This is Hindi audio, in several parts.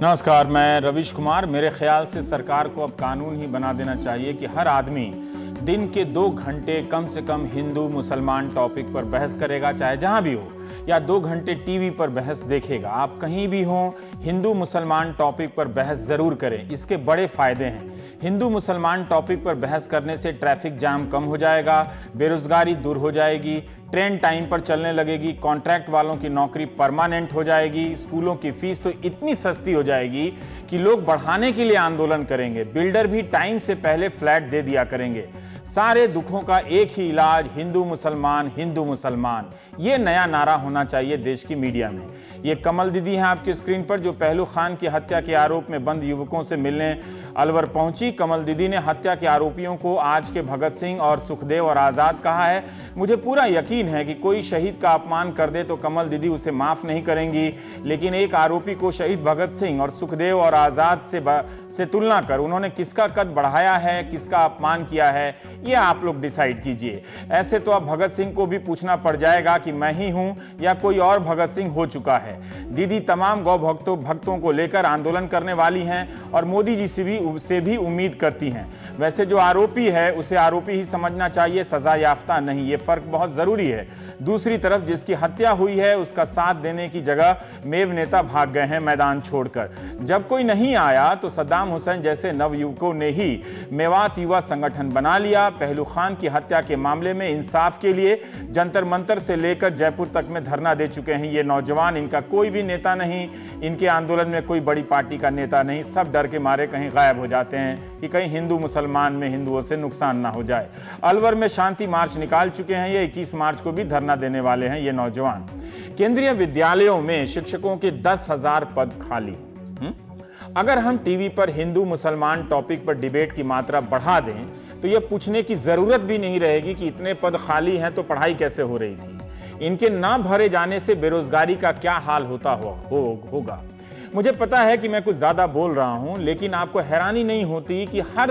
नमस्कार, मैं रविश कुमार। मेरे ख्याल से सरकार को अब कानून ही बना देना चाहिए कि हर आदमी दिन के 2 घंटे कम से कम हिंदू मुसलमान टॉपिक पर बहस करेगा, चाहे जहां भी हो, या 2 घंटे टीवी पर बहस देखेगा। आप कहीं भी हो, हिंदू मुसलमान टॉपिक पर बहस जरूर करें। इसके बड़े फायदे हैं। हिंदू मुसलमान टॉपिक पर बहस करने से ट्रैफिक जाम कम हो जाएगा, बेरोजगारी दूर हो जाएगी, ट्रेन टाइम पर चलने लगेगी, कॉन्ट्रैक्ट वालों की नौकरी परमानेंट हो जाएगी, स्कूलों की फीस तो इतनी सस्ती हो जाएगी कि लोग बढ़ाने के लिए आंदोलन करेंगे, बिल्डर भी टाइम से पहले फ्लैट दे दिया करेंगे। सारे दुखों का एक ही इलाज, हिंदू मुसलमान, हिंदू मुसलमान। ये नया नारा होना चाहिए देश की मीडिया में। ये कमल दीदी हैं आपकी स्क्रीन पर, जो पहलू खान की हत्या के आरोप में बंद युवकों से मिलने अलवर पहुंची। कमल दीदी ने हत्या के आरोपियों को आज के भगत सिंह और सुखदेव और आजाद कहा है। मुझे पूरा यकीन है कि कोई शहीद का अपमान कर दे तो कमल दीदी उसे माफ नहीं करेंगी, लेकिन एक आरोपी को शहीद भगत सिंह और सुखदेव और आजाद से तुलना कर उन्होंने किसका कद बढ़ाया है, किसका अपमान किया है, ये आप लोग डिसाइड कीजिए। ऐसे तो अब भगत सिंह को भी पूछना पड़ जाएगा कि मैं ही हूं या कोई और भगत सिंह हो चुका है। दीदी तमाम गौ भक्तों को लेकर आंदोलन करने वाली हैं और मोदी जी से भी उम्मीद करती हैं। वैसे जो आरोपी है उसे आरोपी ही समझना चाहिए, सजा याफ्ता नहीं। ये फर्क बहुत जरूरी है। दूसरी तरफ जिसकी हत्या हुई है उसका साथ देने की जगह मेव नेता भाग गए हैं मैदान छोड़कर। जब कोई नहीं आया तो सद्दाम हुसैन जैसे नवयुवकों ने ही मेवात युवा संगठन बना लिया। पहलू खान की हत्या के मामले में इंसाफ के लिए जंतर मंतर से लेकर जयपुर तक में धरना दे चुके हैं ये नौजवान। इनका कोई भी नेता नहीं, इनके आंदोलन में कोई बड़ी पार्टी का नेता नहीं। सब डर के मारे कहीं गायब हो जाते हैं कि कहीं हिंदू मुसलमान में हिंदुओं से नुकसान ना हो जाए। अलवर में शांति मार्च निकाल चुके हैं ये। 21 मार्च को भी धरना देने वाले हैं ये नौजवान। केंद्रीय विद्यालयों में शिक्षकों के 10,000 पद खाली हैं। अगर हम टीवी पर हिंदू मुसलमान टॉपिक पर डिबेट की मात्रा बढ़ा दें तो यह पूछने की जरूरत भी नहीं रहेगी कि इतने पद खाली हैं तो पढ़ाई कैसे हो रही थी। इनके ना भरे जाने से बेरोजगारी का क्या हाल होता होगा। मुझे पता है कि मैं कुछ ज्यादा बोल रहा हूं, लेकिन आपको हैरानी नहीं होती कि हर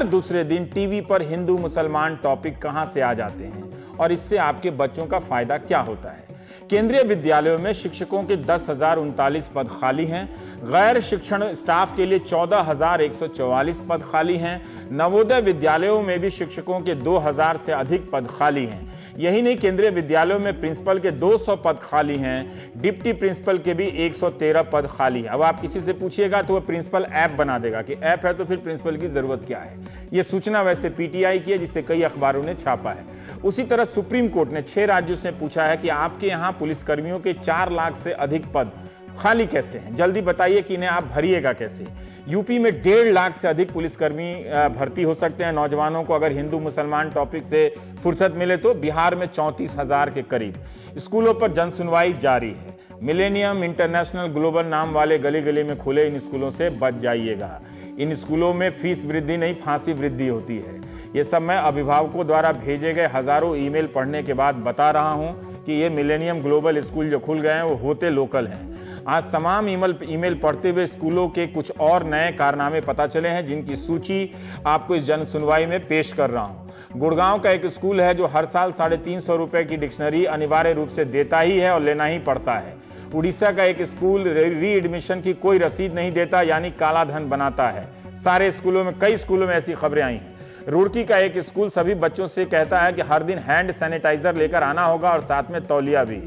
दूसरे दिन टीवी पर हिंदू मुसलमान टॉपिक कहां से आ जाते हैं और इससे आपके बच्चों का फायदा क्या होता है। केंद्रीय विद्यालयों में शिक्षकों के 10,039 पद खाली हैं। गैर शिक्षण स्टाफ के लिए 14,144 पद खाली हैं। नवोदय विद्यालयों में भी शिक्षकों के 2,000 से अधिक पद खाली हैं। यही नहीं, केंद्रीय विद्यालयों में प्रिंसिपल के 200 पद खाली हैं। डिप्टी प्रिंसिपल के भी 113 पद खाली हैं। अब आप किसी से पूछिएगा तो वह प्रिंसिपल ऐप बना देगा कि ऐप है तो फिर प्रिंसिपल की जरूरत क्या है। यह सूचना वैसे पीटीआई की है, जिसे कई अखबारों ने छापा है। उसी तरह सुप्रीम कोर्ट ने 6 राज्यों से पूछा है कि आपके यहां पुलिसकर्मियों के 4 लाख से अधिक पद खाली कैसे हैं, जल्दी बताइए कि इन्हें आप भरिएगा कैसे। यूपी में 1.5 लाख से अधिक पुलिसकर्मी भर्ती हो सकते हैं नौजवानों को अगर हिंदू मुसलमान टॉपिक से फुर्सत मिले तो। बिहार में 34,000 के करीब। स्कूलों पर जनसुनवाई जारी है। मिलेनियम इंटरनेशनल ग्लोबल नाम वाले गली गली में खुले इन स्कूलों से बच जाइएगा। इन स्कूलों में फीस वृद्धि नहीं, फांसी वृद्धि होती है। ये सब मैं अभिभावकों द्वारा भेजे गए हजारों ईमेल पढ़ने के बाद बता रहा हूं कि ये मिलेनियम ग्लोबल स्कूल जो खुल गए हैं वो होते लोकल हैं। आज तमाम ईमेल पढ़ते हुए स्कूलों के कुछ और नए कारनामे पता चले हैं, जिनकी सूची आपको इस जन सुनवाई में पेश कर रहा हूं। गुड़गांव का एक स्कूल है जो हर साल 350 रुपए की डिक्शनरी अनिवार्य रूप से देता ही है और लेना ही पड़ता है। उड़ीसा का एक स्कूल री एडमिशन की कोई रसीद नहीं देता, यानी काला धन बनाता है। सारे स्कूलों में, कई स्कूलों में ऐसी खबरें आई हैं। रुड़की का एक स्कूल सभी बच्चों से कहता है कि हर दिन हैंड सैनिटाइजर लेकर आना होगा और साथ में तौलिया भी।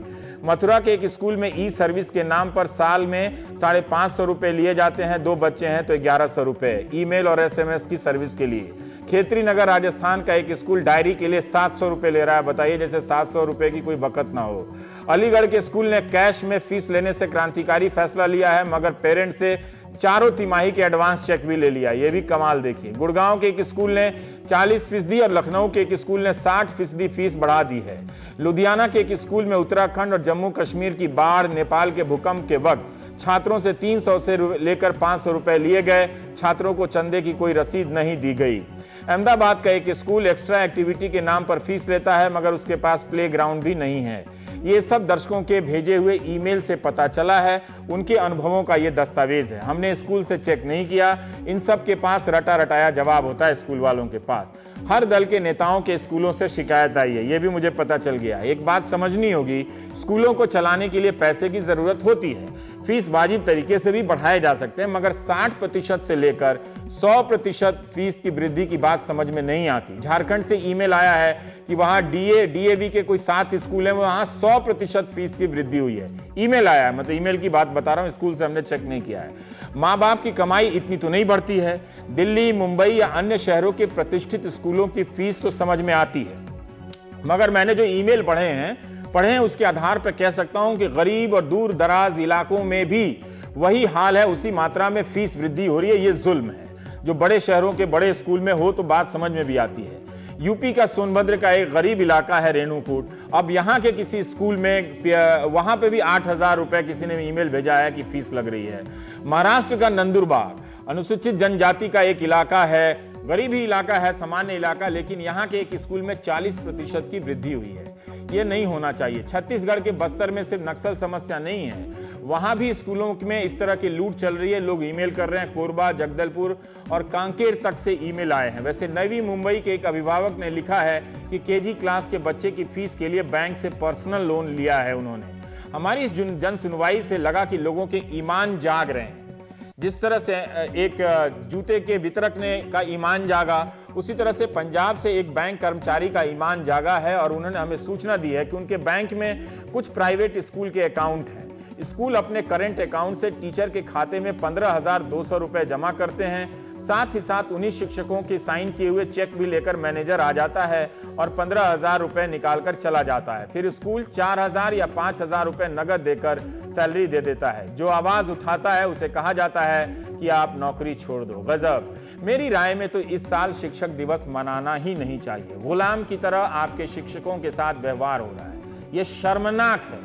मथुरा के एक स्कूल में ई सर्विस के नाम पर साल में 550 रुपए लिए जाते हैं। 2 बच्चे हैं तो 1100 रुपए ईमेल और SMS की सर्विस के लिए। खेतरी नगर राजस्थान का एक स्कूल डायरी के लिए 700 रुपए ले रहा है। बताइए, जैसे 700 रुपए की कोई बकत ना हो। अलीगढ़ के स्कूल ने कैश में फीस लेने से क्रांतिकारी फैसला लिया है, मगर पेरेंट्स से 4 तिमाही के एडवांस चेक भी ले लिया। ये भी कमाल देखिए। गुड़गांव के एक स्कूल ने 40% और लखनऊ के एक स्कूल ने 60% फीस बढ़ा दी है। लुधियाना के एक स्कूल में उत्तराखंड और जम्मू कश्मीर की बाढ़, नेपाल के भूकंप के वक्त छात्रों से 300 से लेकर 500 रुपए लिए गए। छात्रों को चंदे की कोई रसीद नहीं दी गई। अहमदाबाद का एक स्कूल एक्स्ट्रा एक्टिविटी के नाम पर फीस लेता है, मगर उसके पास प्ले ग्राउंड भी नहीं है। ये सब दर्शकों के भेजे हुए ईमेल से पता चला है। उनके अनुभवों का ये दस्तावेज है। हमने स्कूल से चेक नहीं किया। इन सब के पास रटा रटाया जवाब होता है स्कूल वालों के पास। हर दल के नेताओं के स्कूलों से शिकायत आई है, ये भी मुझे पता चल गया। एक बात समझनी होगी, स्कूलों को चलाने के लिए पैसे की जरूरत होती है। फीस वाजिब तरीके से भी बढ़ाए जा सकते हैं, मगर 60% से लेकर 100% फीस की वृद्धि की बात समझ में नहीं आती। झारखंड से ईमेल आया है कि वहां डीएवी के कोई 7 स्कूल हैं, वहां 100% फीस की वृद्धि हुई है। ईमेल आया है, मतलब ईमेल की बात बता रहा हूं, स्कूल से हमने चेक नहीं किया है। माँ बाप की कमाई इतनी तो नहीं बढ़ती है। दिल्ली, मुंबई या अन्य शहरों के प्रतिष्ठित स्कूलों की फीस तो समझ में आती है, मगर मैंने जो ईमेल पढ़े हैं उसके आधार पर कह सकता हूं कि गरीब और दूर दराज इलाकों में भी वही हाल है, उसी मात्रा में फीस वृद्धि हो रही है। ये जुल्म है। जो बड़े शहरों के बड़े स्कूल में हो तो बात समझ में भी आती है। यूपी का सोनभद्र का एक गरीब इलाका है रेणुकूट, अब यहां के किसी स्कूल में वहां पे भी 8,000 रुपए किसी ने ईमेल भेजा है कि फीस लग रही है। महाराष्ट्र का नंदुरबार अनुसूचित जनजाति का एक इलाका है, गरीब ही इलाका है, सामान्य इलाका, लेकिन यहाँ के एक स्कूल में 40% की वृद्धि हुई है। ये नहीं होना चाहिए। छत्तीसगढ़ के बस्तर में सिर्फ नक्सल समस्या नहीं है, वहां भी स्कूलों में इस तरह की लूट चल रही है। लोग ईमेल कर रहे हैं। कोरबा, जगदलपुर और कांकेर तक से ईमेल आए हैं। वैसे नवी मुंबई के एक अभिभावक ने लिखा है कि केजी क्लास के बच्चे की फीस के लिए बैंक से पर्सनल लोन लिया है उन्होंने। हमारी इस जन सुनवाई से लगा कि लोगों के ईमान जाग रहे हैं। जिस तरह से एक जूते के वितरक ने का ईमान जागा, उसी तरह से पंजाब से एक बैंक कर्मचारी का ईमान जागा है और उन्होंने हमें सूचना दी है कि उनके बैंक में कुछ प्राइवेट स्कूल के अकाउंट हैं। स्कूल अपने करंट अकाउंट से टीचर के खाते में 15,200 रुपए जमा करते हैं। साथ ही साथ उन्हीं शिक्षकों के साइन किए हुए चेक भी लेकर मैनेजर आ जाता है और 15,000 रुपए निकालकर चला जाता है। फिर स्कूल 4,000 या 5,000 रुपए नगद देकर सैलरी दे देता है। जो आवाज उठाता है उसे कहा जाता है कि आप नौकरी छोड़ दो। गजब। मेरी राय में तो इस साल शिक्षक दिवस मनाना ही नहीं चाहिए। गुलाम की तरह आपके शिक्षकों के साथ व्यवहार हो रहा है, यह शर्मनाक है।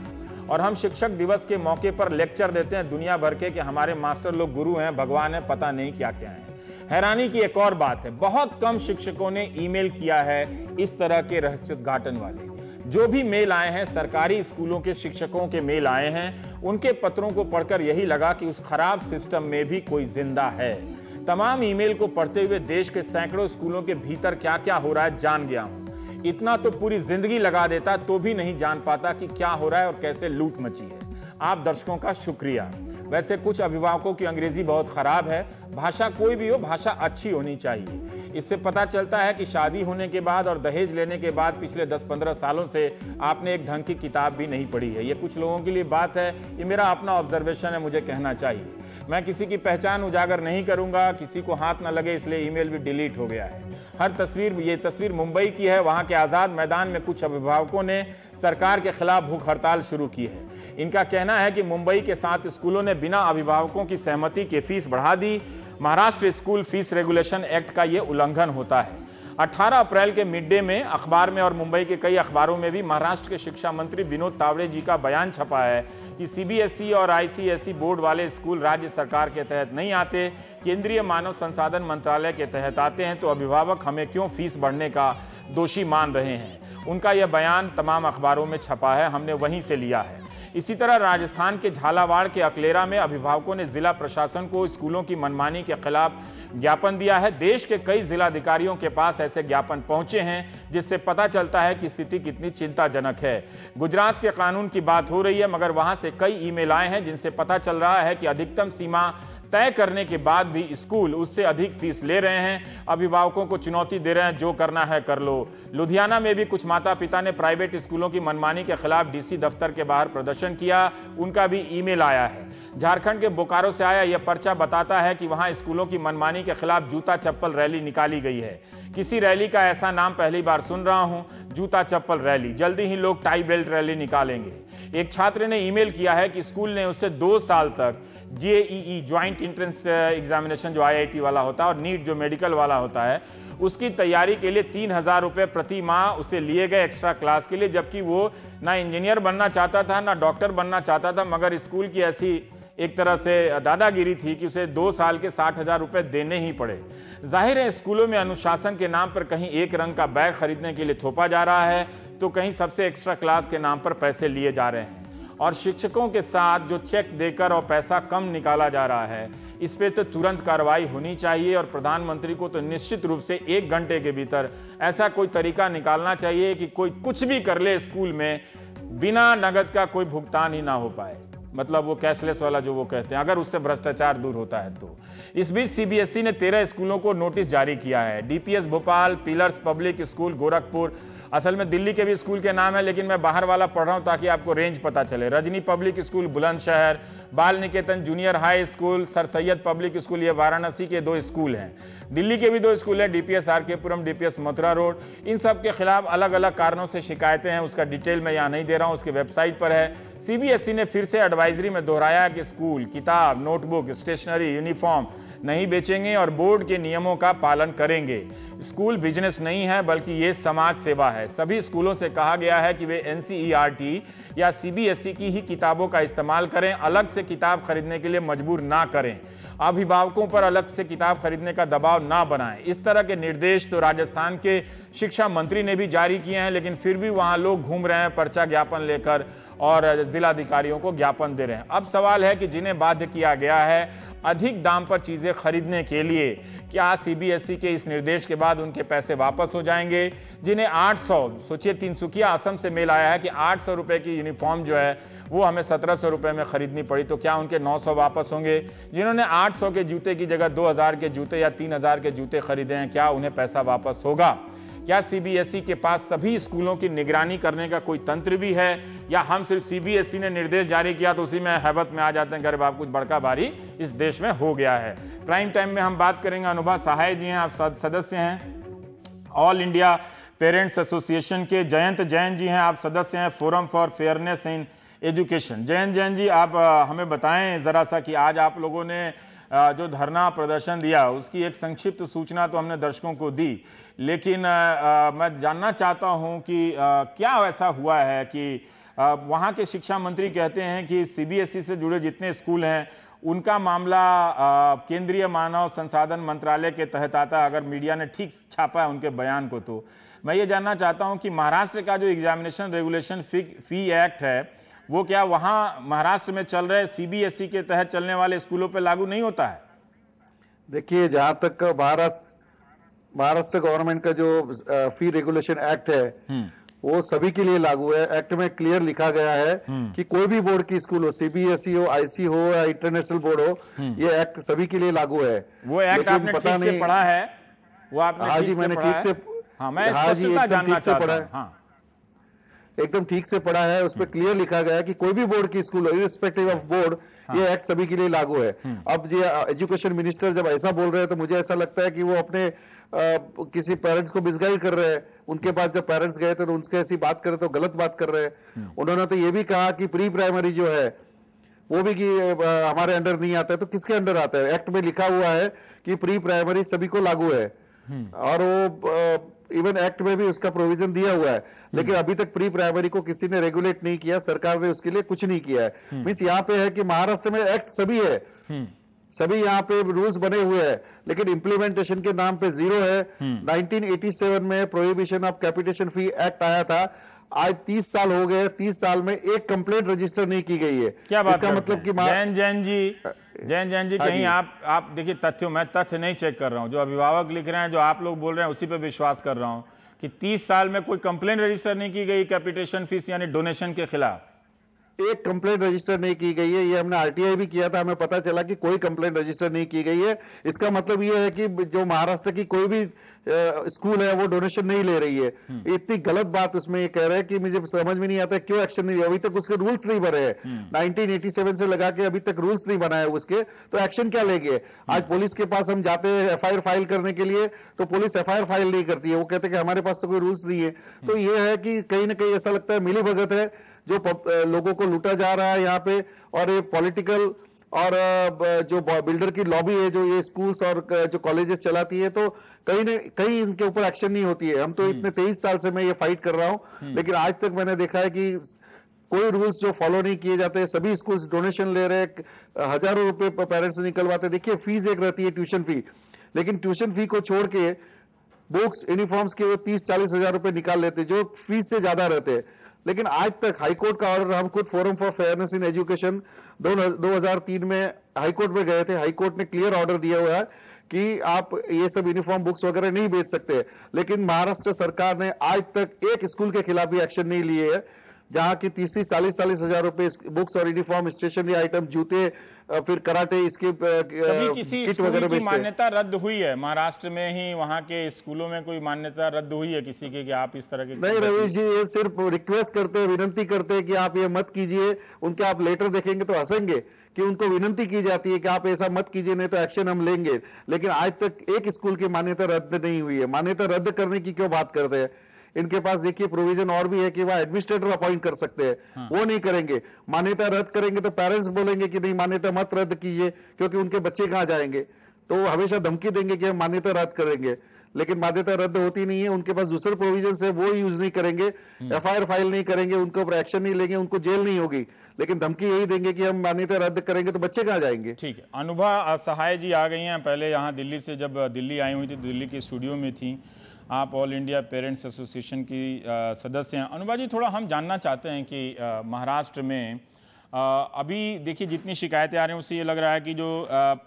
और हम शिक्षक दिवस के मौके पर लेक्चर देते हैं दुनिया भर के कि हमारे मास्टर लोग गुरु हैं, भगवान है, पता नहीं क्या क्या है। हैरानी की एक और बात है, बहुत कम शिक्षकों ने ईमेल किया है इस तरह के रहस्योद्घाटन वाले। जो भी मेल आए हैं, सरकारी स्कूलों के शिक्षकों के मेल आए हैं, उनके पत्रों को पढ़कर यही लगा कि उस खराब सिस्टम में भी कोई जिंदा है। तमाम ईमेल को पढ़ते हुए देश के सैकड़ों स्कूलों के भीतर क्या क्या हो रहा है जान गया हूं। इतना तो पूरी जिंदगी लगा देता तो भी नहीं जान पाता कि क्या हो रहा है और कैसे लूट मची है। आप दर्शकों का शुक्रिया। वैसे कुछ अभिभावकों की अंग्रेजी बहुत खराब है। भाषा कोई भी हो, भाषा अच्छी होनी चाहिए। इससे पता चलता है कि शादी होने के बाद और दहेज लेने के बाद पिछले 10-15 सालों से आपने एक ढंग की किताब भी नहीं पढ़ी है। ये कुछ लोगों के लिए बात है, ये मेरा अपना ऑब्जर्वेशन है, मुझे कहना चाहिए। मैं किसी की पहचान उजागर नहीं करूंगा, किसी को हाथ ना लगे इसलिए ईमेल भी डिलीट हो गया है। ये तस्वीर मुंबई की है। वहां के आजाद मैदान में कुछ अभिभावकों ने सरकार के खिलाफ भूख हड़ताल शुरू की है। इनका कहना है कि मुंबई के 7 स्कूलों ने बिना अभिभावकों की सहमति के फीस बढ़ा दी। Maharashtra school fees regulation act का यह उल्लंघन होता है। 18 अप्रैल के मिड डे में अखबार में और मुंबई के कई अखबारों में भी महाराष्ट्र के शिक्षा मंत्री विनोद तावड़े जी का बयान छपा है कि सीबीएसई और आईसीएसई बोर्ड वाले स्कूल राज्य सरकार के तहत नहीं आते, केंद्रीय मानव संसाधन मंत्रालय के तहत आते हैं, तो अभिभावक हमें क्यों फीस बढ़ने का दोषी मान रहे हैं। उनका यह बयान तमाम अखबारों में छपा है, हमने वहीं से लिया है। इसी तरह राजस्थान के झालावाड़ के अकलेरा में अभिभावकों ने जिला प्रशासन को स्कूलों की मनमानी के खिलाफ ज्ञापन दिया है। देश के कई जिलाधिकारियों के पास ऐसे ज्ञापन पहुंचे हैं, जिससे पता चलता है कि स्थिति कितनी चिंताजनक है। गुजरात के कानून की बात हो रही है, मगर वहां से कई ईमेल आए हैं जिनसे पता चल रहा है कि अधिकतम सीमा तय करने के बाद भी स्कूल उससे अधिक फीस ले रहे हैं। अभिभावकों को चुनौती दे रहे हैं, जो करना है कर लो। लुधियाना में भी कुछ माता पिता ने प्राइवेट स्कूलों की मनमानी के खिलाफ डीसी दफ्तर के बाहर प्रदर्शन किया, उनका भी ईमेल आया है। झारखंड के बोकारो से आया यह पर्चा बताता है कि वहां स्कूलों की मनमानी के खिलाफ जूता चप्पल रैली निकाली गई है। किसी रैली का ऐसा नाम पहली बार सुन रहा हूं, जूता चप्पल रैली। जल्दी ही लोग टाई बेल्ट रैली निकालेंगे। एक छात्र ने ईमेल किया है कि स्कूल ने उससे 2 साल तक जेईई ज्वाइंट एंट्रेंस एग्जामिनेशन जो आईआईटी वाला होता है और नीट जो मेडिकल वाला होता है, उसकी तैयारी के लिए 3,000 रुपए प्रति माह उसे लिए गए एक्स्ट्रा क्लास के लिए, जबकि वो ना इंजीनियर बनना चाहता था ना डॉक्टर बनना चाहता था, मगर स्कूल की ऐसी एक तरह से दादागिरी थी कि उसे 2 साल के 60,000 रुपए देने ही पड़े। जाहिर है स्कूलों में अनुशासन के नाम पर कहीं एक रंग का बैग खरीदने के लिए थोपा जा रहा है, तो कहीं सबसे एक्स्ट्रा क्लास के नाम पर पैसे लिए जा रहे हैं। और शिक्षकों के साथ जो चेक देकर और पैसा कम निकाला जा रहा है, इस पे तो तुरंत कार्रवाई होनी चाहिए। और प्रधानमंत्री को तो निश्चित रूप से 1 घंटे के भीतर ऐसा कोई तरीका निकालना चाहिए कि कोई कुछ भी कर ले स्कूल में, बिना नगद का कोई भुगतान ही ना हो पाए। मतलब वो कैशलेस वाला जो वो कहते हैं, अगर उससे भ्रष्टाचार दूर होता है तो। इस बीच सीबीएसई ने 13 स्कूलों को नोटिस जारी किया है। DPS Bhopal, pillars public school Gorakhpur, असल में दिल्ली के भी स्कूल के नाम है लेकिन मैं बाहर वाला पढ़ रहा हूं ताकि आपको रेंज पता चले। Rajni public school Bulandshahr, Bal Niketan junior high school, sir Syed public school, ये वाराणसी के 2 स्कूल हैं। दिल्ली के भी 2 स्कूल है, DPS RK Puram, DPS Mathura road. इन सब के खिलाफ अलग अलग कारणों से शिकायतें हैं, उसका डिटेल मैं यहाँ नहीं दे रहा हूँ, उसकी वेबसाइट पर है। सीबीएसई ने फिर से एडवाइजरी में दोहराया कि स्कूल किताब, नोटबुक, स्टेशनरी, यूनिफॉर्म नहीं बेचेंगे और बोर्ड के नियमों का पालन करेंगे। स्कूल बिजनेस नहीं है बल्कि ये समाज सेवा है। सभी स्कूलों से कहा गया है कि वे एनसीईआरटी या सीबीएसई की ही किताबों का इस्तेमाल करें, अलग से किताब खरीदने के लिए मजबूर ना करें, अभिभावकों पर अलग से किताब खरीदने का दबाव ना बनाएं। इस तरह के निर्देश तो राजस्थान के शिक्षा मंत्री ने भी जारी किए हैं, लेकिन फिर भी वहां लोग घूम रहे हैं पर्चा ज्ञापन लेकर और जिलाधिकारियों को ज्ञापन दे रहे हैं। अब सवाल है कि जिन्हें बाध्य किया गया है अधिक दाम पर चीजें खरीदने के लिए, क्या सीबीएसई के इस निर्देश के बाद उनके पैसे वापस हो जाएंगे? जिन्हें 800, सोचिए तिनसुकिया असम से मेल आया है कि 800 रुपए की यूनिफॉर्म जो है वो हमें 1700 रुपए में खरीदनी पड़ी, तो क्या उनके 900 वापस होंगे? जिन्होंने 800 के जूते की जगह 2000 के जूते या 3000 के जूते खरीदे हैं, क्या उन्हें पैसा वापस होगा? क्या सीबीएसई के पास सभी स्कूलों की निगरानी करने का कोई तंत्र भी है, या हम सिर्फ सीबीएसई ने निर्देश जारी किया तो उसी में हैबत में आ जाते हैं, गरीब आप कुछ बड़का भारी इस देश में हो गया है? प्राइम टाइम में हम बात करेंगे। अनुभा सहाय जी हैं, आप सदस्य हैं ऑल इंडिया पेरेंट्स एसोसिएशन के। जयंत जैन जी हैं, आप सदस्य हैं forum for fairness in education. Jayant Jain ji, आप हमें बताएं जरा सा कि आज आप लोगों ने जो धरना प्रदर्शन दिया उसकी एक संक्षिप्त सूचना तो हमने दर्शकों को दी, लेकिन मैं जानना चाहता हूं कि क्या ऐसा हुआ है कि वहां के शिक्षा मंत्री कहते हैं कि सीबीएसई से जुड़े जितने स्कूल हैं उनका मामला केंद्रीय मानव संसाधन मंत्रालय के तहत आता है, अगर मीडिया ने ठीक छापा है उनके बयान को। तो मैं ये जानना चाहता हूं कि महाराष्ट्र का जो एग्जामिनेशन रेगुलेशन फी एक्ट है वो क्या वहां महाराष्ट्र में चल रहे सीबीएसई के तहत चलने वाले स्कूलों पर लागू नहीं होता है? देखिए, जहां तक महाराष्ट्र गवर्नमेंट का जो फी रेगुलेशन एक्ट है वो सभी के लिए लागू है। एक्ट में क्लियर लिखा गया है कि कोई भी बोर्ड की स्कूल हो, सीबीएसई हो, आईसी हो या इंटरनेशनल बोर्ड हो, ये एक्ट सभी के लिए लागू है। वो एक्ट आपने ठीक से पढ़ा है? वो आपने हाँ जी, मैंने ठीक से, हाँ मैं स्पष्टता जानना चाहता हूं। हाँ, एकदम ठीक से पढ़ा है। उस पर क्लियर लिखा गया है कि कोई भी बोर्ड की स्कूल हो, इररिस्पेक्टिव ऑफ बोर्ड, ये एक्ट सभी के लिए लागू है। अब ये एजुकेशन मिनिस्टर जब ऐसा बोल रहे हैं तो मुझे ऐसा लगता है कि वो अपने किसी पेरेंट्स को मिसगाइड कर रहे हैं। उनके पास जब पेरेंट्स गए थे तो उनसे ऐसी बात कर रहे तो गलत बात कर रहे हैं। उन्होंने तो ये भी कहा कि प्री प्राइमरी जो है वो भी कि हमारे अंडर नहीं आता है, तो किसके अंडर आता है? एक्ट में लिखा हुआ है कि प्री प्राइमरी सभी को लागू है, और वो इवन एक्ट में भी उसका प्रोविजन दिया हुआ है, लेकिन अभी तक प्री प्राइमरी को किसी ने रेगुलेट नहीं किया, सरकार ने उसके लिए कुछ नहीं किया है। मींस यहाँ पे है कि महाराष्ट्र में एक्ट सभी है, सभी यहाँ पे रूल्स बने हुए हैं, लेकिन इम्प्लीमेंटेशन के नाम पे जीरो है। 1987 में prohibition of capitation fee act आया था, आज 30 साल हो गए, 30 साल में एक कंप्लेंट रजिस्टर नहीं की गई है। क्या बात इसका मतलब कि जैन जी कहीं आप देखिए तथ्यों, मैं तथ्य नहीं चेक कर रहा हूं, जो अभिभावक लिख रहे हैं, जो आप लोग बोल रहे हैं उसी पे विश्वास कर रहा हूं कि 30 साल में कोई कंप्लेंट रजिस्टर नहीं की गई कैपिटेशन फीस यानी डोनेशन के खिलाफ। एक कंप्लेंट रजिस्टर नहीं की गई है। ये हमने आरटीआई भी किया था, हमें पता चला कि कोई कंप्लेंट रजिस्टर नहीं की गई है। इसका मतलब ये है कि जो महाराष्ट्र की कोई भी स्कूल है वो डोनेशन नहीं ले रही है। इतनी गलत बात उसमें ये कह रहे हैं कि मुझे समझ में नहीं आता क्यों एक्शन नहीं लिया। अभी तक उसके रूल्स नहीं बने हैं, 1987 से लगा के अभी तक रूल्स नहीं बनाए उसके, तो एक्शन क्या लेंगे? आज पुलिस के पास हम जाते हैं एफआईआर फाइल करने के लिए, तो पुलिस एफआईआर फाइल नहीं करती है, वो कहते हैं कि हमारे पास तो कोई रूल्स नहीं है। तो ये है कि कहीं ना कहीं ऐसा लगता है मिली भगत है, जो लोगों को लूटा जा रहा है यहाँ पे, और ये पॉलिटिकल और जो बिल्डर की लॉबी है जो ये स्कूल्स और जो कॉलेजेस चलाती है, तो कहीं न कहीं इनके ऊपर एक्शन नहीं होती है। हम तो इतने 23 साल से मैं ये फाइट कर रहा हूँ, लेकिन आज तक मैंने देखा है कि कोई रूल्स जो फॉलो नहीं किए जाते। सभी स्कूल्स डोनेशन ले रहे, हजारों रुपए पेरेंट्स से निकलवाते। देखिए, फीस एक रहती है ट्यूशन फी, लेकिन ट्यूशन फी को छोड़ के बुक्स यूनिफॉर्म्स के 30-40 हजार रुपए निकाल लेते, जो फीस से ज्यादा रहते। लेकिन आज तक हाईकोर्ट का ऑर्डर, हम खुद forum for fairness in education 2003 में हाईकोर्ट में गए थे। हाईकोर्ट ने क्लियर ऑर्डर दिया हुआ है कि आप ये सब यूनिफॉर्म बुक्स वगैरह नहीं बेच सकते, लेकिन महाराष्ट्र सरकार ने आज तक एक स्कूल के खिलाफ भी एक्शन नहीं लिए है। जहाँ की 30-40 हजार रुपए बुक्स और यूनिफॉर्म, स्टेशनरी आइटम, जूते, फिर कराटे, इसके कभी किसी किट स्कूल वगैरह की बेचते हैं। मान्यता रद्द हुई है महाराष्ट्र में ही, वहां के स्कूलों में कोई मान्यता रद्द हुई है किसी की कि आप इस तरह के? नहीं रवीश जी, ये सिर्फ रिक्वेस्ट करते हैं, विनंती करते हैं कि आप ये मत कीजिए। उनके आप लेटर देखेंगे तो हंसेंगे कि उनको विनंती की जाती है कि आप ऐसा मत कीजिए, नहीं तो एक्शन हम लेंगे। लेकिन आज तक एक स्कूल की मान्यता रद्द नहीं हुई है। मान्यता रद्द करने की क्यों बात करते हैं? इनके पास देखिए प्रोविजन और भी है कि वह एडमिनिस्ट्रेटर अपॉइंट कर सकते हैं। वो नहीं करेंगे। मान्यता रद्द करेंगे तो पेरेंट्स बोलेंगे कि नहीं, मान्यता मत रद्द कीजिए, क्योंकि उनके बच्चे कहाँ जाएंगे। तो वो हमेशा धमकी देंगे कि हम मान्यता रद्द करेंगे, लेकिन मान्यता रद्द होती नहीं है। उनके पास दूसरे प्रोविजन है, वो यूज नहीं करेंगे, एफआईआर फाइल नहीं करेंगे, उनके ऊपर एक्शन नहीं लेंगे, उनको जेल नहीं होगी, लेकिन धमकी यही देंगे कि हम मान्यता रद्द करेंगे तो बच्चे कहाँ जाएंगे। ठीक है, अनुभा सहाय जी आ गई हैं। पहले यहाँ दिल्ली से, जब दिल्ली आई हुई थी, दिल्ली के स्टूडियो में थी। आप ऑल इंडिया पेरेंट्स एसोसिएशन की सदस्य हैं। अनुभा जी, थोड़ा हम जानना चाहते हैं कि महाराष्ट्र में अभी देखिए जितनी शिकायतें आ रही हैं उससे ये लग रहा है कि जो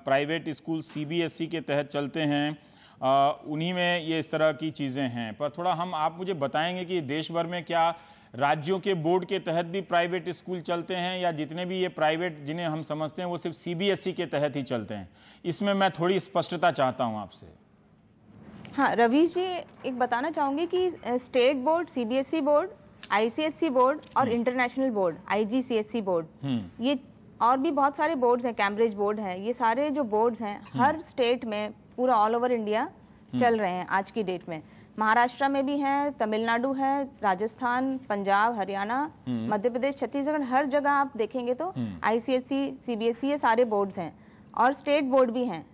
प्राइवेट स्कूल सीबीएसई के तहत चलते हैं उन्हीं में ये इस तरह की चीज़ें हैं। पर थोड़ा आप मुझे बताएंगे कि देश भर में क्या राज्यों के बोर्ड के तहत भी प्राइवेट स्कूल चलते हैं, या जितने भी ये प्राइवेट जिन्हें हम समझते हैं वो सिर्फ सीबीएसई के तहत ही चलते हैं? इसमें मैं थोड़ी स्पष्टता चाहता हूँ आपसे। हाँ रवीश जी, एक बताना चाहूँगी कि state board, CBSE board, ICSE board और इंटरनेशनल बोर्ड, आईजीसीएसई बोर्ड, ये और भी बहुत सारे बोर्ड्स हैं, कैम्ब्रिज बोर्ड है, ये सारे जो बोर्ड्स हैं हर स्टेट में पूरा ऑल ओवर इंडिया चल रहे हैं आज की डेट में। महाराष्ट्र में भी हैं, तमिलनाडु है, राजस्थान, पंजाब, हरियाणा, मध्य प्रदेश, छत्तीसगढ़, हर जगह आप देखेंगे तो आईसीएसई, सीबीएसई, ये सारे बोर्ड्स हैं और स्टेट बोर्ड भी हैं।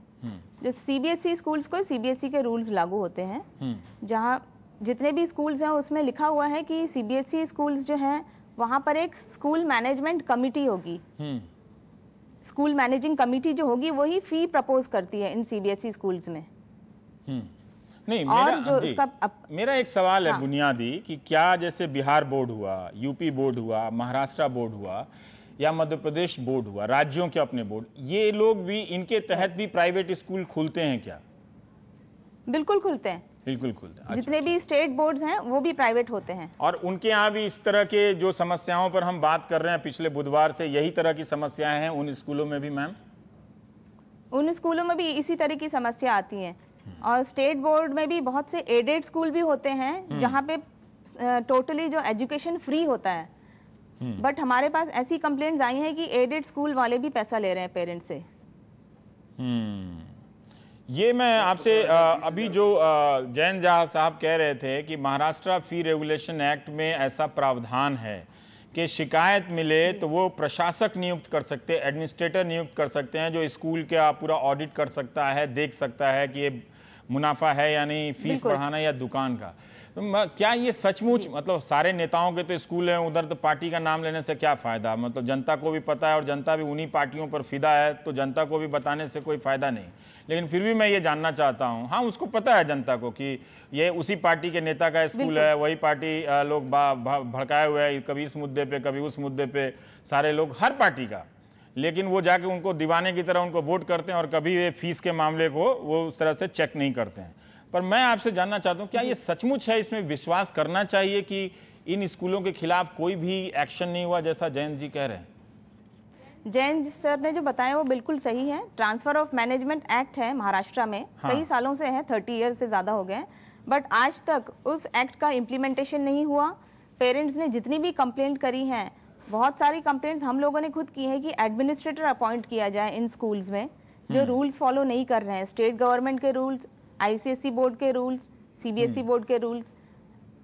जो सीबीएसई स्कूल्स को सीबीएसई के रूल्स लागू होते हैं। जहाँ जितने भी स्कूल्स हैं उसमें लिखा हुआ है कि सीबीएसई स्कूल्स जो हैं वहाँ पर एक स्कूल मैनेजमेंट कमिटी होगी। स्कूल मैनेजिंग कमिटी जो होगी वही फी प्रपोज करती है इन सीबीएसई स्कूल्स में। नहीं, मेरा एक सवाल है बुनियादी कि क्या जैसे बिहार बोर्ड हुआ, यूपी बोर्ड हुआ, महाराष्ट्र बोर्ड हुआ या मध्य प्रदेश बोर्ड हुआ, राज्यों के अपने बोर्ड, ये लोग भी, इनके तहत भी प्राइवेट स्कूल खुलते हैं क्या? बिल्कुल खुलते हैं, बिल्कुल खुलते हैं। जितने भी स्टेट बोर्ड्स हैं वो भी प्राइवेट होते हैं। और उनके यहाँ भी इस तरह के जो समस्याओं पर हम बात कर रहे हैं पिछले बुधवार से, यही तरह की समस्याएं हैं उन स्कूलों में भी? मैम, उन स्कूलों में भी इसी तरह की समस्या आती है। और स्टेट बोर्ड में भी बहुत से एडेड स्कूल भी होते हैं जहाँ पे टोटली जो एजुकेशन फ्री होता है। बट हमारे पास ऐसी कंप्लेंट्स आई हैं कि एडेड स्कूल वाले भी पैसा ले रहे हैं पेरेंट्स से। ये मैं आपसे अभी जो जैन झा साहब कह रहे थे कि महाराष्ट्र फी रेगुलेशन एक्ट में ऐसा प्रावधान है कि शिकायत मिले तो वो प्रशासक नियुक्त कर सकते हैं, एडमिनिस्ट्रेटर नियुक्त कर सकते हैं, जो स्कूल का पूरा ऑडिट कर सकता है, देख सकता है कि ये मुनाफा है या नहीं, फीस बढ़ाना या दुकान का। तो क्या ये सचमुच, मतलब सारे नेताओं के तो स्कूल हैं उधर, तो पार्टी का नाम लेने से क्या फायदा? मतलब जनता को भी पता है और जनता भी उन्हीं पार्टियों पर फिदा है, तो जनता को भी बताने से कोई फायदा नहीं। लेकिन फिर भी मैं ये जानना चाहता हूँ, हाँ उसको पता है जनता को कि ये उसी पार्टी के नेता का स्कूल है, वही पार्टी लोग भड़काए हुए हैं, कभी इस मुद्दे पे कभी उस मुद्दे पे, सारे लोग हर पार्टी का, लेकिन वो जाके उनको दीवाने की तरह उनको वोट करते हैं और कभी ये फीस के मामले को वो उस तरह से चेक नहीं करते हैं। पर मैं आपसे जानना चाहता हूँ, क्या ये सचमुच है, इसमें विश्वास करना चाहिए कि इन स्कूलों के खिलाफ कोई भी एक्शन नहीं हुआ जैसा जैन जी कह रहे हैं? जैन सर ने जो बताया वो बिल्कुल सही है। ट्रांसफर ऑफ मैनेजमेंट एक्ट है महाराष्ट्र में, कई सालों से है, 30 ईयर से ज्यादा हो गए, बट आज तक उस एक्ट का इम्प्लीमेंटेशन नहीं हुआ। पेरेंट्स ने जितनी भी कंप्लेंट करी हैं, बहुत सारी कंप्लेंट्स हम लोगों ने खुद की है कि एडमिनिस्ट्रेटर अपॉइंट किया जाए इन स्कूल्स में जो रूल्स फॉलो नहीं कर रहे हैं। स्टेट गवर्नमेंट के रूल्स, आईसीएसई बोर्ड के रूल्स, सीबीएसई बोर्ड के rules,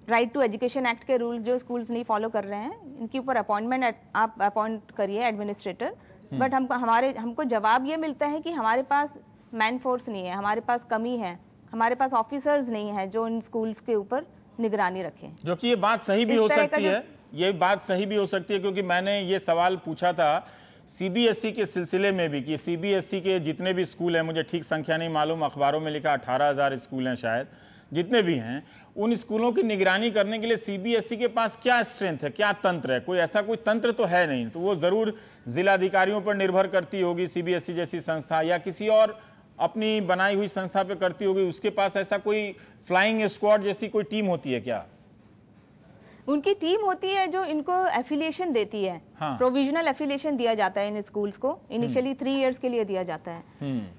right to education act के रूल्स जो स्कूल्स नहीं फॉलो कर रहे हैं, इनके ऊपर अपॉइंटमेंट आप अपॉइंट करिए एडमिनिस्ट्रेटर। बट हमको जवाब ये मिलता है कि हमारे पास मैन फोर्स नहीं है, हमारे पास कमी है, हमारे पास ऑफिसर्स नहीं है जो इन स्कूल्स के ऊपर निगरानी रखें। जो कि ये बात सही भी हो सकती है, ये बात सही भी हो सकती है, क्योंकि मैंने ये सवाल पूछा था सीबीएसई के सिलसिले में भी कि सीबीएसई के जितने भी स्कूल हैं, मुझे ठीक संख्या नहीं मालूम, अखबारों में लिखा 18,000 स्कूल हैं शायद, जितने भी हैं, उन स्कूलों की निगरानी करने के लिए सीबीएसई के पास क्या स्ट्रेंथ है, क्या तंत्र है? कोई ऐसा कोई तंत्र तो है नहीं। तो वो जरूर जिलाधिकारियों पर निर्भर करती होगी सीबीएसई जैसी संस्था, या किसी और अपनी बनाई हुई संस्था पे करती होगी। उसके पास ऐसा कोई फ्लाइंग स्क्वाड जैसी कोई टीम होती है क्या? उनकी टीम होती है जो इनको एफिलिएशन देती है। हाँ। प्रोविजनल एफिलिएशन दिया जाता है इन स्कूल्स को, इनिशियली 3 इयर्स के लिए दिया जाता है।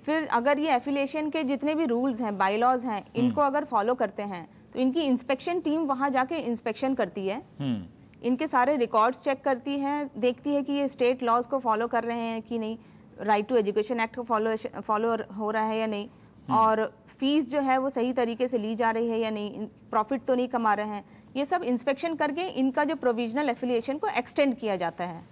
फिर अगर ये एफिलिएशन के जितने भी रूल्स हैं, बायलॉज हैं, इनको अगर फॉलो करते हैं तो इनकी इंस्पेक्शन टीम वहां जाके इंस्पेक्शन करती है, इनके सारे रिकॉर्ड्स चेक करती है, देखती है कि ये स्टेट लॉज को फॉलो कर रहे हैं कि नहीं, राइट टू एजुकेशन एक्ट को फॉलो हो रहा है या नहीं, और फीस जो है वो सही तरीके से ली जा रही है या नहीं, प्रॉफिट तो नहीं कमा रहे हैं। ये सब इंस्पेक्शन करके इनका जो प्रोविजनल एफिलिएशन को एक्सटेंड किया जाता है।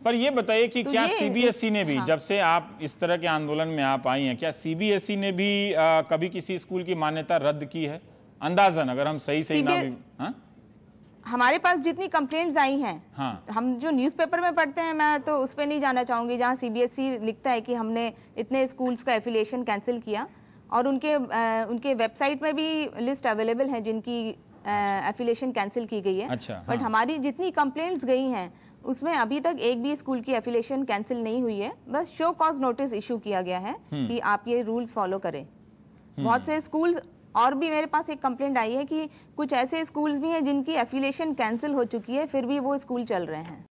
पर ये बताइए कि तो क्या ये- सीबीएसई ने भी, हाँ। जब से आप इस तरह के आंदोलन में आप आई हैं, क्या सीबीएसई ने भी कभी किसी स्कूल की मान्यता रद्द की है? अंदाजन, अगर हम सही ना भी, हाँ? हमारे पास जितनी कंप्लेंट्स आई हैं, हाँ। हम जो न्यूज़पेपर में पढ़ते हैं, मैं तो उस पर नहीं जाना चाहूंगी, जहां सीबीएसई लिखता है कि हमने इतने स्कूल्स का एफिलिएशन कैंसिल किया, और उनके वेबसाइट में भी लिस्ट अवेलेबल है जिनकी एफिलिएशन कैंसिल की गई है। अच्छा, बट हाँ। हमारी जितनी कंप्लेंट्स गई हैं उसमें अभी तक एक भी स्कूल की एफिलिएशन कैंसिल नहीं हुई है, बस शो कॉज नोटिस इशू किया गया है कि आप ये रूल्स फॉलो करें। बहुत से स्कूल, और भी मेरे पास एक कंप्लेंट आई है कि कुछ ऐसे स्कूल्स भी हैं जिनकी एफिलिएशन कैंसिल हो चुकी है, फिर भी वो स्कूल चल रहे हैं।